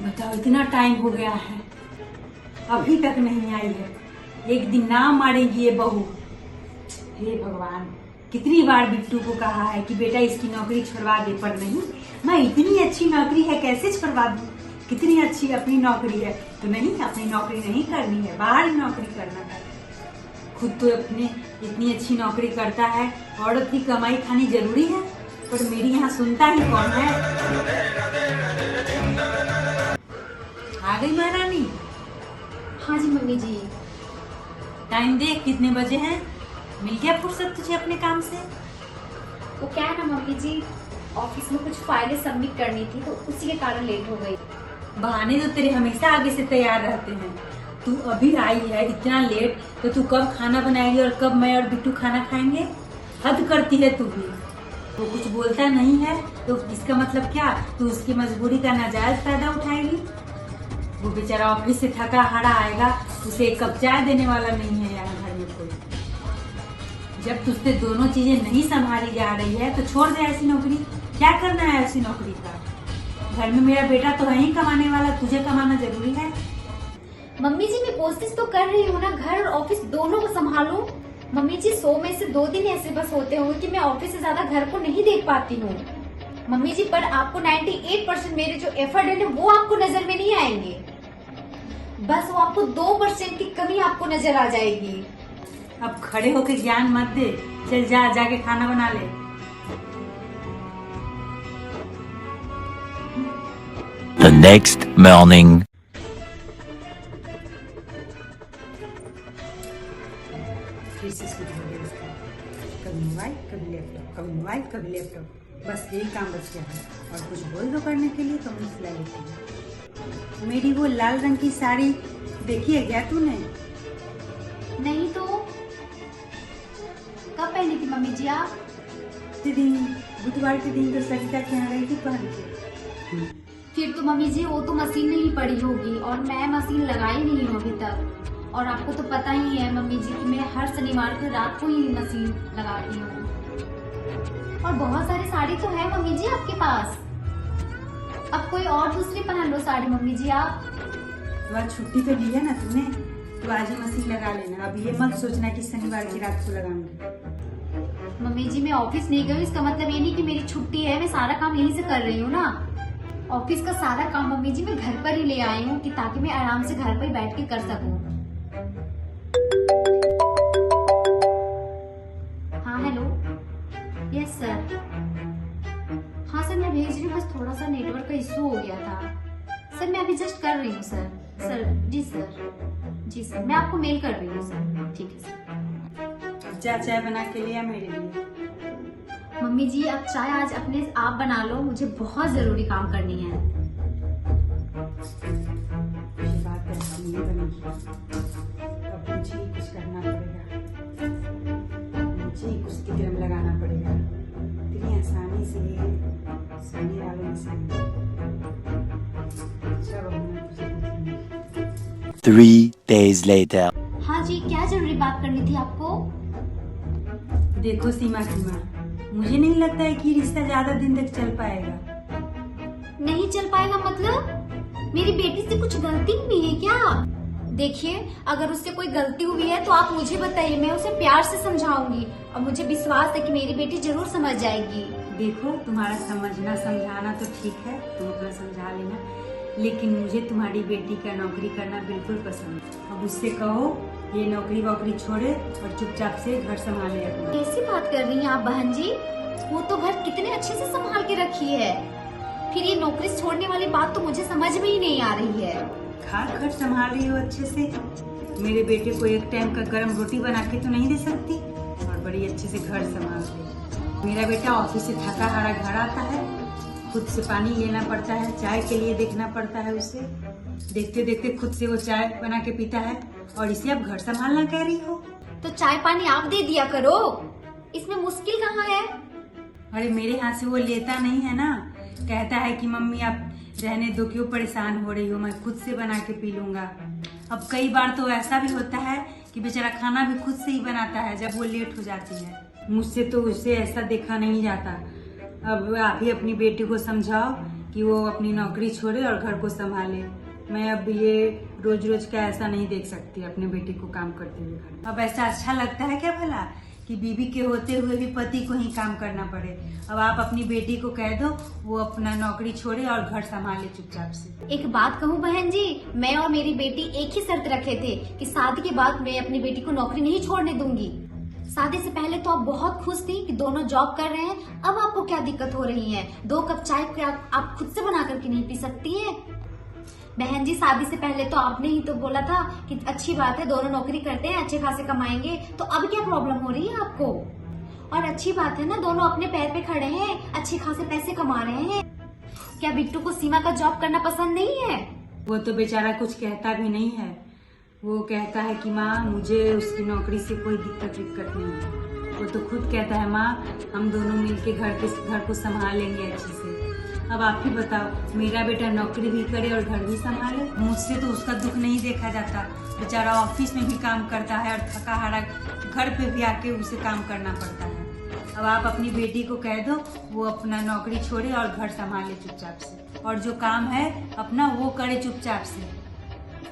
बताओ, इतना टाइम हो गया है, अभी तक नहीं आई है। एक दिन ना मारेगी ये बहू। हे भगवान, कितनी बार बिट्टू को कहा है कि बेटा इसकी नौकरी छुड़वा दे, पर नहीं। मैं इतनी अच्छी नौकरी है कैसे छुड़वा दूं? कितनी अच्छी अपनी नौकरी है, तो नहीं, अपनी नौकरी नहीं करनी है, बाहर नौकरी करना है। खुद तो अपने इतनी अच्छी नौकरी करता है, औरत की कमाई खानी जरूरी है, पर मेरी यहाँ सुनता ही कौन है। आ गई महारानी? हाँ जी मम्मी जी। टाइम देख, कितने बजे हैं? मिल गया फुर्सत तुझे अपने काम से? वो क्या है ना मम्मी जी, ऑफिस में कुछ फाइलें सबमिट करनी थी तो उसी के कारण लेट हो गई। बहाने तो तेरे हमेशा आगे से तैयार रहते हैं। तू अभी आई है इतना लेट, तो तू कब खाना बनाएगी और कब मैं और बिट्टू खाना खाएंगे? हद करती है तू भी। वो कुछ बोलता नहीं है तो इसका मतलब क्या? तू उसकी मजबूरी का नाजायज फायदा उठाएगी? वो बेचारा ऑफिस से थका हारा आएगा, उसे एक कप चाय देने वाला नहीं है यहाँ घर में कोई। जब तुझसे दोनों चीजें नहीं संभाली जा रही है तो छोड़ दे ऐसी नौकरी। क्या करना है ऐसी नौकरी का? घर में मेरा बेटा तो है ही कमाने वाला, तुझे कमाना जरूरी है। मम्मी जी मैं कोशिश तो कर रही हूँ ना, घर और ऑफिस दोनों को संभालूं। मम्मी जी 100 में से 2 दिन ऐसे बस होते होंगे कि मैं ऑफिस से ज्यादा घर को नहीं देख पाती हूँ मम्मी जी, पर आपको 98% मेरे जो एफर्ट है वो आपको नजर में नहीं आएंगे। बस वो आपको 2% की कमी आपको नजर आ जाएगी। अब खड़े होके ज्ञान मत दे, चल जाके खाना बना ले। The next morning. फिर से शुरू हो गया उसका, कभी मोबाइल कभी लैपटॉप, कभी मोबाइल कभी लैपटॉप, बस यही काम बच गया है। और कुछ बोल दो करने के लिए तो मुंह फुला लेती है। मेरी वो लाल रंग की साड़ी देखी है क्या तूने? नहीं तो कब पहनी थी मम्मी जी आप? दिन बुधवार के दिन तो सरिता के यहाँ गई थी पहन के। फिर तो मम्मी जी वो तो मशीन नहीं पड़ी होगी, और मैं मशीन लगाई नहीं हूँ अभी तक। और आपको तो पता ही है मम्मी जी कि मैं हर शनिवार को रात को ही मशीन लगाती हूँ। और बहुत सारी साड़ी तो है मम्मी जी आपके पास, अब कोई और दूसरी पहन लो साड़ी मम्मी जी आप। तो आज छुट्टी तो ली है ना तूने, तो आज ही मशीन लगा लेना। अब ये मत सोचना कि शनिवार की रात को लगाऊंगी। मम्मी जी मैं ऑफिस नहीं गई, इसका मतलब ये नहीं कि मेरी छुट्टी है, मैं सारा काम यहीं से कर रही हूँ ना। ऑफिस का सारा काम मम्मी जी मैं घर पर ही ले आई हूँ कि ताकि मैं आराम से घर पर ही बैठ के कर सकूँ। हाँ हेलो, यस सर। हाँ सर मैं भेज रही हूँ, बस थोड़ा सा नेटवर्क का इशू हो गया था। सर मैं अभी जस्ट कर रही हूँ सर। सर जी सर मैं आपको मेल कर रही हूँ सर। ठीक है सर। चाय बना के लिया मेरे लिए। मम्मी जी अब चाय आज अपने आप बना लो, मुझे बहुत जरूरी काम करनी है। ये बात ऐसी नहीं बनेगी, अब मुझे ही कुछ करना पड़ेगा, मुझे ही कुछ तिकड़म लगाना पड़ेगा। इतनी आसानी से सामने वालों में से 3 days later. हाँ जी क्या जरूरी बात करनी थी आपको? देखो सीमा, मुझे नहीं लगता है कि रिश्ता ज्यादा दिन तक चल पाएगा। नहीं चल पाएगा मतलब? मेरी बेटी से कुछ गलती हुई है क्या? देखिए अगर उससे कोई गलती हुई है तो आप मुझे बताइए, मैं उसे प्यार से समझाऊंगी और मुझे विश्वास है कि मेरी बेटी जरूर समझ जाएगी। देखो तुम्हारा समझना समझाना तो ठीक है, तुम अपना समझा लेना, लेकिन मुझे तुम्हारी बेटी का नौकरी करना बिल्कुल पसंद है। अब उससे कहो ये नौकरी वोकरी छोड़े और चुपचाप से घर संभाले अपना। कैसी बात कर रही हैं आप बहन जी? वो तो घर कितने अच्छे से संभाल के रखी है, फिर ये नौकरी छोड़ने वाली बात तो मुझे समझ में ही नहीं आ रही है। घर संभाल रही हो अच्छे से, मेरे बेटे को एक टाइम का गर्म रोटी बना के तो नहीं दे सकती, और बड़ी अच्छे से घर संभाल रही। मेरा बेटा ऑफिस से थका हारा घर आता है, खुद से पानी लेना पड़ता है, चाय के लिए देखना पड़ता है उसे, देखते देखते खुद से वो चाय बना के पीता है, और इसे अब घर संभालना कह रही हो? तो चाय पानी आप दे दिया करो, इसमें मुश्किल कहाँ है? अरे मेरे हाथ से वो लेता नहीं है ना, कहता है कि मम्मी आप रहने दो, क्यों परेशान हो रही हो, मैं खुद से बना के पी लूंगा। अब कई बार तो ऐसा भी होता है कि बेचारा खाना भी खुद से ही बनाता है जब वो लेट हो जाती है। मुझसे तो उसे ऐसा देखा नहीं जाता। अब आप ही अपनी बेटी को समझाओ कि कि वो अपनी नौकरी छोड़े और घर को संभाले। मैं अब ये रोज रोज का ऐसा नहीं देख सकती अपने बेटी को काम करते हुए घर में। अब ऐसा अच्छा लगता है क्या भला कि बीवी के होते हुए भी पति को ही काम करना पड़े। अब आप अपनी बेटी को कह दो वो अपना नौकरी छोड़े और घर संभाले चुपचाप से। एक बात कहूँ बहन जी, मैं और मेरी बेटी एक ही शर्त रखे थे कि शादी के बाद मैं अपनी बेटी को नौकरी नहीं छोड़ने दूंगी। शादी से पहले तो आप बहुत खुश थी कि दोनों जॉब कर रहे हैं, अब आपको क्या दिक्कत हो रही है? 2 कप चाय क्या आप खुद से बना करके नहीं पी सकती है? बहन जी, शादी से पहले तो आपने ही तो बोला था कि अच्छी बात है, दोनों नौकरी करते हैं, अच्छे खासे कमाएंगे, तो अब क्या प्रॉब्लम हो रही है आपको? और अच्छी बात है ना, दोनों अपने पैर पे खड़े हैं, अच्छे खासे पैसे कमा रहे हैं। क्या बिट्टू को सीमा का जॉब करना पसंद नहीं है? वो तो बेचारा कुछ कहता भी नहीं है। वो कहता है कि माँ मुझे उसकी नौकरी से कोई दिक्कत नहीं है। वो तो खुद कहता है माँ हम दोनों मिलके घर को संभालेंगे अच्छे से। अब आप ही बताओ, मेरा बेटा नौकरी भी करे और घर भी संभाले? मुझसे तो उसका दुख नहीं देखा जाता। बेचारा ऑफिस में भी काम करता है और थका हारा घर पे भी आके उसे काम करना पड़ता है। अब आप अपनी बेटी को कह दो वो अपना नौकरी छोड़े और घर संभाले चुपचाप से, और जो काम है अपना वो करे चुपचाप से।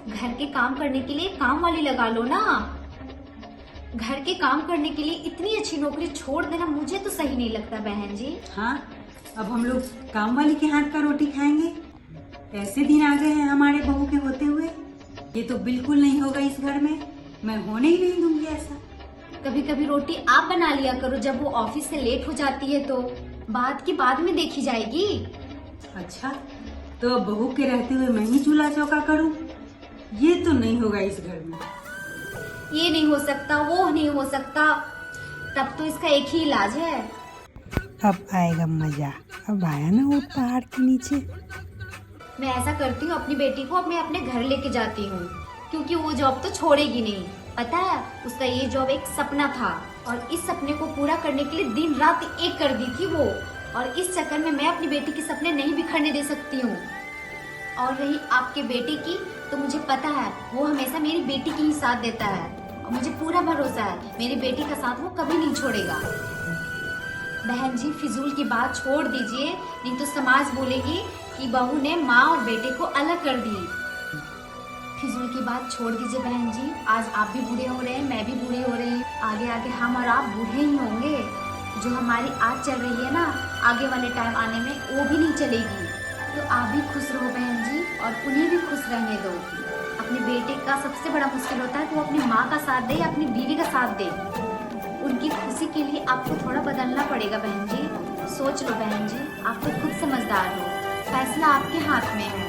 घर के काम करने के लिए काम वाली लगा लो ना। घर के काम करने के लिए इतनी अच्छी नौकरी छोड़ देना मुझे तो सही नहीं लगता बहन जी। हाँ, अब हम लोग काम वाली के हाथ का रोटी खाएंगे? ऐसे दिन आ गए हैं हमारे बहू के होते हुए। ये तो बिल्कुल नहीं होगा इस घर में, मैं होने ही नहीं दूंगी ऐसा। कभी कभी रोटी आप बना लिया करो, जब वो ऑफिस से लेट हो जाती है तो बात की बाद में देखी जाएगी। अच्छा, तो अब बहू के रहते हुए मैं ही चूल्हा चौका करूं? ये तो नहीं होगा इस घर में। ये नहीं हो सकता, वो नहीं हो सकता, तब तो इसका एक ही इलाज है। अब आएगा मजा। अब आया ना वो पहाड़ के नीचे। मैं ऐसा करती हूँ, अपनी बेटी को अब मैं अपने घर लेके जाती हूँ, क्योंकि वो जॉब तो छोड़ेगी नहीं। पता है, उसका ये जॉब एक सपना था और इस सपने को पूरा करने के लिए दिन रात एक कर दी थी वो, और इस चक्कर में मैं अपनी बेटी के सपने नहीं बिखरने दे सकती हूँ। और रही आपके बेटे की, तो मुझे पता है वो हमेशा मेरी बेटी की ही साथ देता है, और मुझे पूरा भरोसा है मेरी बेटी का साथ वो कभी नहीं छोड़ेगा। बहन जी, फिजूल की बात छोड़ दीजिए, नहीं तो समाज बोलेगी कि बहू ने माँ और बेटे को अलग कर दी। फिजूल की बात छोड़ दीजिए बहन जी, आज आप भी बूढ़े हो रहे हैं, मैं भी बूढ़ी हो रही हूँ, आगे आगे हम और आप बूढ़े ही होंगे। जो हमारी आज चल रही है ना, आगे वाले टाइम आने में वो भी नहीं चलेगी। तो आप भी खुश रहो बहन जी, और उन्हें भी खुश रहने दो। अपने बेटे का सबसे बड़ा मुश्किल होता है कि वो अपनी माँ का साथ दे या अपनी बीवी का साथ दे। उनकी खुशी के लिए आपको थोड़ा बदलना पड़ेगा बहन जी। सोच लो बहन जी, आप तो खुद समझदार हो, फैसला आपके हाथ में है।